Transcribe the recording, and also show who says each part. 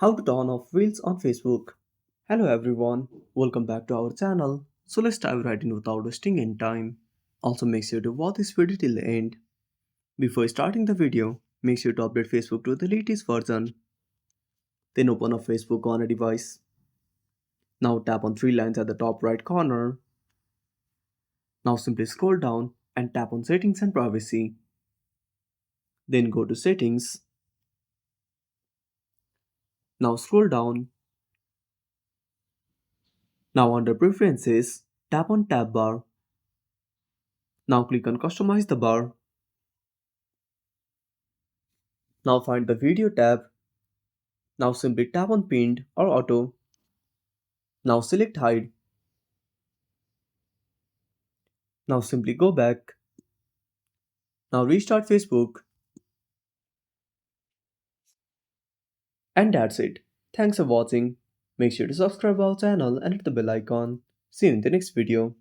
Speaker 1: How to turn off Reels on Facebook. Hello everyone, welcome back to our channel. So let's dive right in without wasting any time. Also make sure to watch this video till the end. Before starting the video, make sure to update Facebook to the latest version. Then open up Facebook on a device. Now tap on three lines at the top right corner. Now simply scroll down and tap on settings and privacy. Then go to settings. Now scroll down. Now under preferences, tap on tab bar. Now click on customize the bar. Now find the video tab. Now simply tap on pinned or auto. Now select hide. Now simply go back. Now restart Facebook. And that's it. Thanks for watching. Make sure to subscribe our channel and hit the bell icon. See you in the next video.